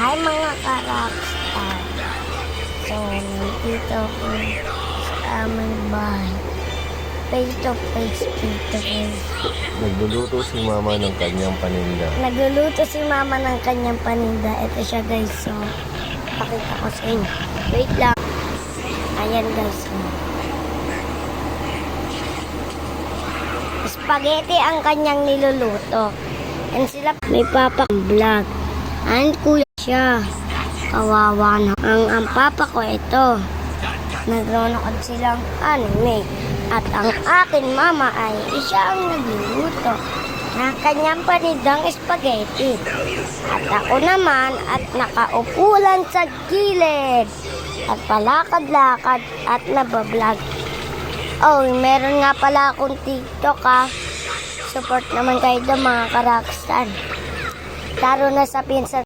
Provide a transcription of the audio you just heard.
Hi mga ka-rockstar. So, nandito ko sa aming bahay. Face to face. Nagluluto si mama ng kanyang paninda. Nagluluto si mama ng kanyang paninda. Ito siya guys. So, pakita ko sa inyo. Wait lang. Ayan guys. Spaghetti ang kanyang niluluto. And sila may papa vlog. And kuya siya. Kawawa na. Ang papa ko ito. Nagnonood silang anime. At ang akin mama ay siya ang nagluluto ng kanyang panindang spaghetti. At ako naman at nakaupulan sa gilid. At palakad-lakad at nabablog. Oh, meron nga pala akong TikTok ha. Support naman kayo doon mga ka-rockstar. Laro na sa pinsan